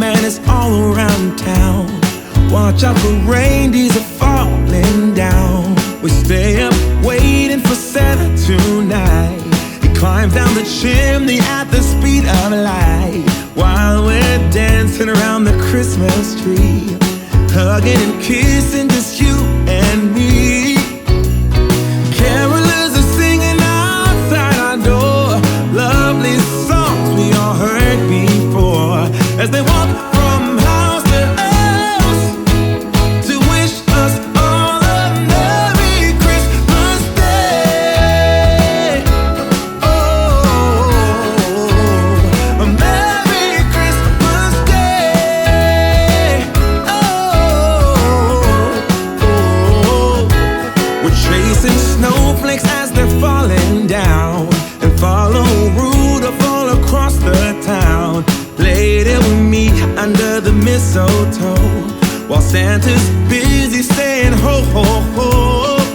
snowman is all around town. Watch out for reindeers are falling down. We stay up waiting for Santa tonight. He climbs down the chimney at the speed of light, while we're dancing around the Christmas tree, hugging and kissing just you and me. Carolers are singing outside our door, lovely songs we all heard before, as they walk from house to house to wish us all a Merry Christmas Day. Oh, a Merry Christmas Day. Oh, we're chasing snowflakes as they're falling down, and follow Rudolph all across the town. Later we meet under the mistletoe, while Santa's busy saying ho ho ho.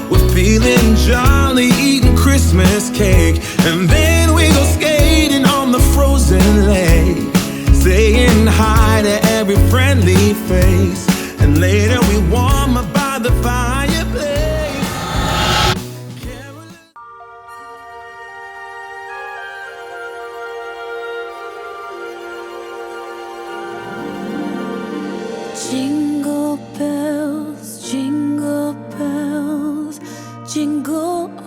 We're feeling jolly, eating Christmas cake, and then we go skating on the frozen lake, saying hi to every friendly face, and later we warm up by the fireplace. Jingle bells, jingle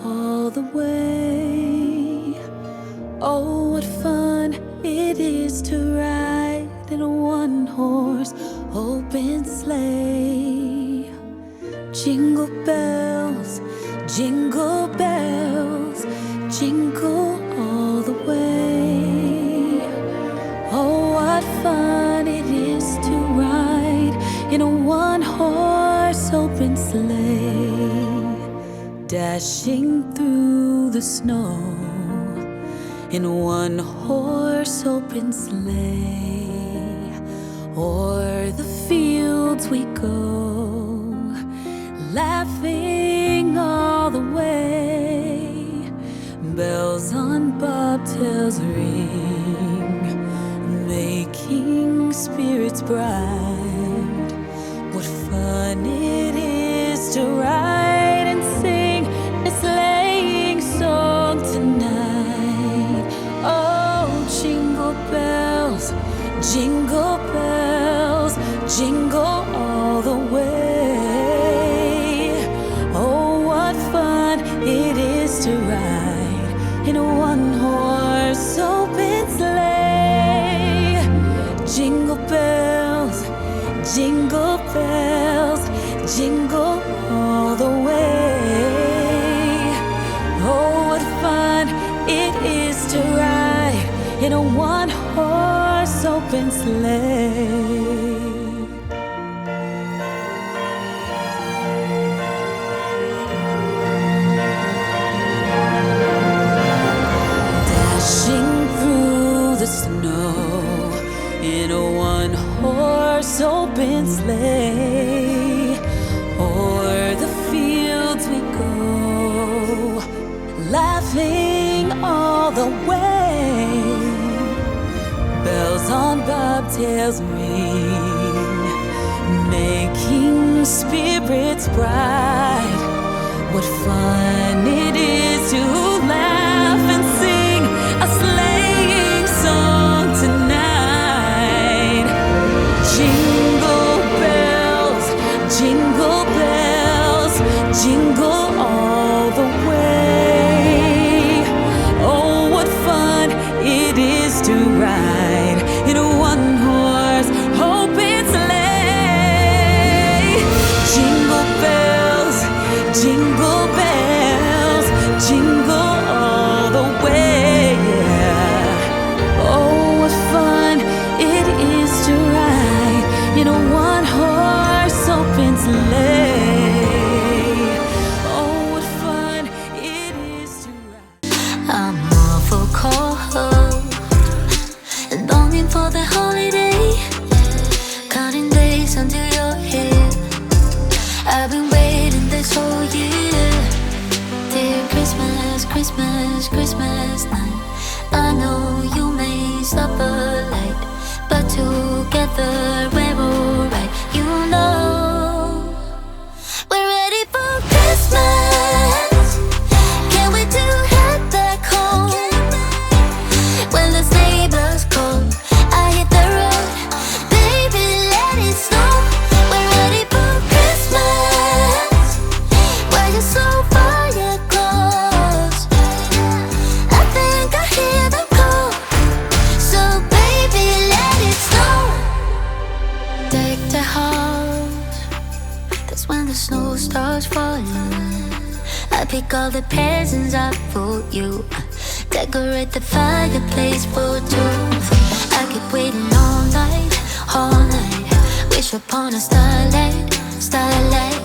all the way. Oh, what fun it is to ride in a one-horse open sleigh. Jingle bells, jingle all the way. Oh, what fun it is to ride in a one-horse open sleigh, dashing through the snow in a one-horse open sleigh. O'er the fields we go, laughing all the way. Bells on bobtails ring, making spirits bright. What fun it is to ride and sing a sleighing song tonight. Oh, jingle bells, jingle all the way. Oh, what fun it is to ride in a one-horse open sleigh. Jingle bells, jingle all the way. Oh, what fun it is to ride in a one-horse open sleigh. Dashing through the snow in a one-horse open sleigh. O'er the fields we go, laughing all the way. Bells on bobtails ring, making spirits bright. What fun it is to laugh and sing a sleighing song tonight. Jingle bells, jingle all the way. Oh, what fun it is to ride in a one-horse open sleigh. Jingle bells, jingle together, we're alright, you know. We're ready for Christmas. Can't wait to head back home. When the sleigh bells call, I hit the road. Baby, let it snow. We're ready for Christmas. Why you so far yet close? I think I hear them call. So baby, let it snow. Deck the house. That's when the snow starts falling. I pick all the presents up for you. Decorate the fireplace for two. I keep waiting all night, all night. Wish upon a starlight, starlight.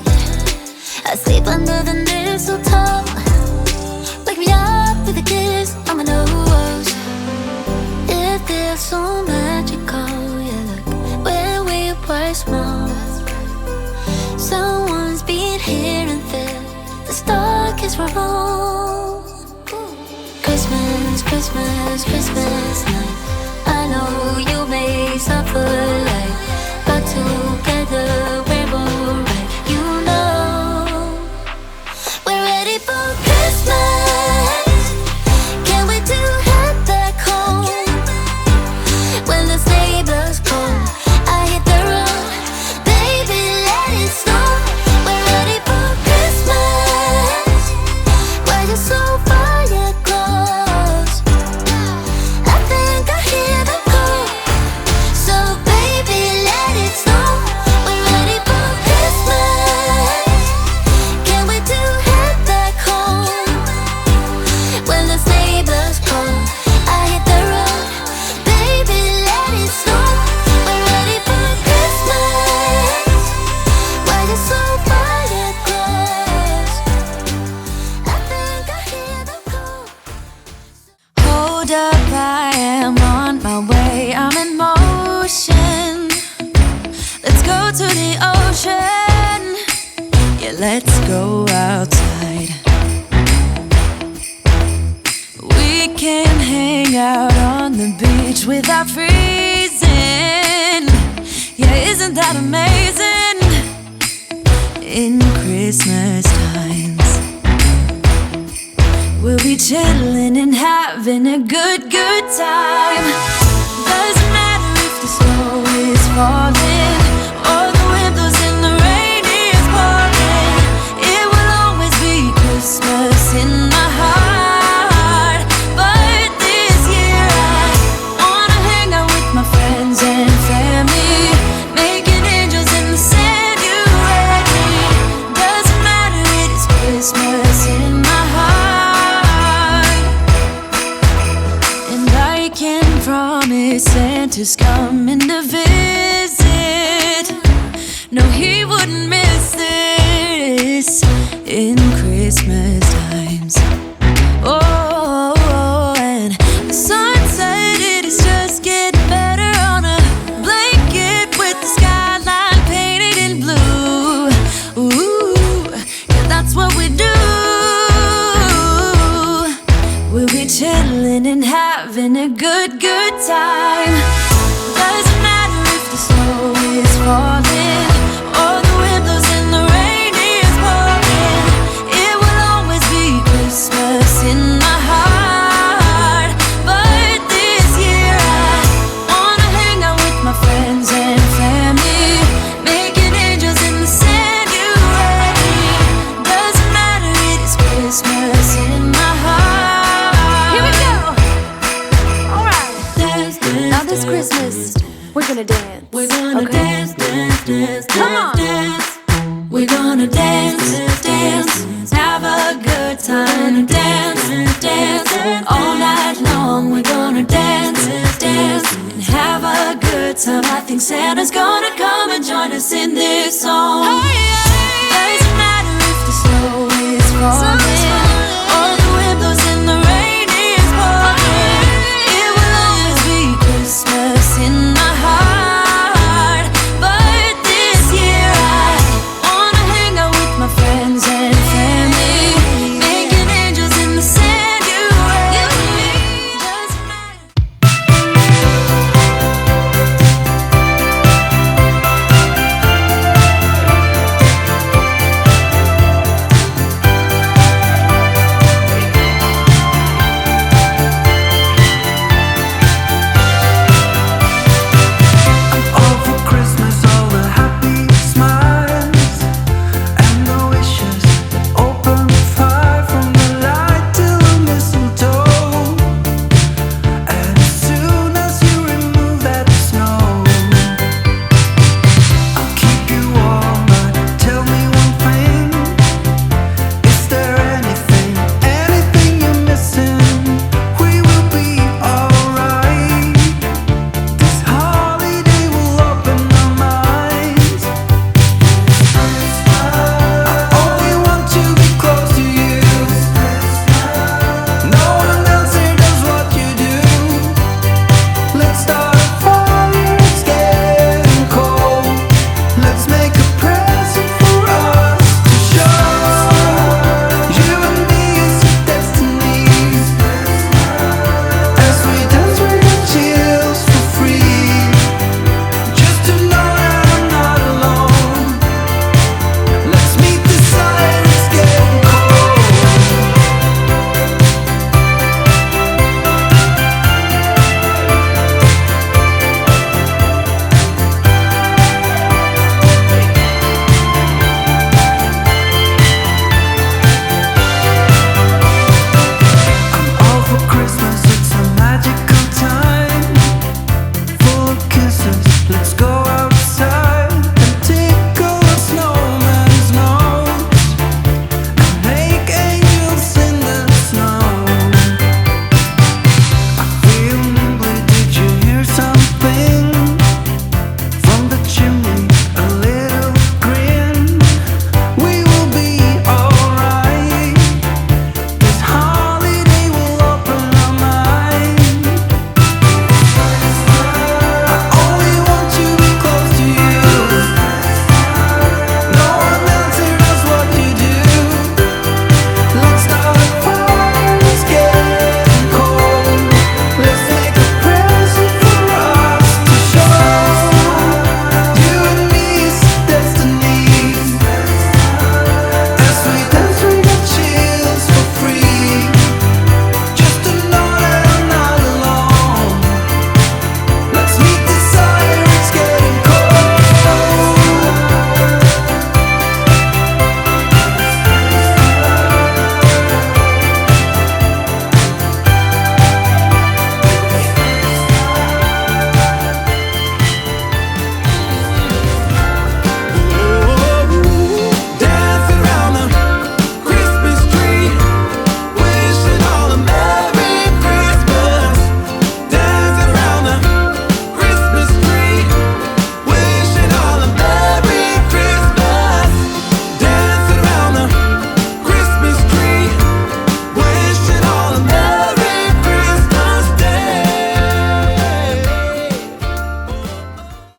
I sleep under the mistletoe. Wake me up with a kiss on my nose. It feels so magical, yeah, look where we were small. Someone's been here and there. The stock is for all. Christmas, Christmas, Christmas night. I know you may suffer like, but together we're alright, you know. We're ready for Christmas. Can't wait to head back home. When the sleigh bells call, I hit the road. Baby, let it snow. We're ready for Christmas. Why you so far yet close? I think I hear them call. So baby, let it snow. We're ready for Christmas. Can't wait to head back home. When the sleigh bells call, I hit the road. Baby, let it snow. We're ready for Christmas. Why you so far yet close? I think I hear them call. Hold up, I am on my way, I'm in motion. Let's go to the ocean. Yeah, let's go outside. We can hang out on the beach without freezing. Yeah, isn't that amazing? In Christmas times, we'll be chillin' and having a good time. Doesn't matter if the snow is falling or the wind blows and the rain is pouring. It will always be Christmas in my heart. But this year I wanna hang out with my friends and family, making angels in the sand, you ready? Doesn't matter, it is Christmas in my heart. And I can promise Santa's coming to visit. No, he wouldn't miss this in Christmas times. Oh, and the sunset, it is just getting better on a blanket with the skyline painted in blue. Ooh, yeah, that's what we do. We'll be chillin' and having a good time. Doesn't matter if the snow is falling or the wind blows and the rain is pouring. It will always be Christmas in my heart. But this year I wanna hang out with my friends and family, making angels in the sand, you ready? Doesn't matter, it is Christmas in my heart. Here we go. Alright. Dance, dance, Now this Christmas, we're gonna dance. we're gonna Okay. dance, dance, dance, Come on. dance. We're gonna dance, dance, have a good time. Dance, dance, all night long. We're gonna dance, dance, and have a good time. I think Santa's gonna come and join us in this song. Doesn't matter if the snow is falling or the wind blows in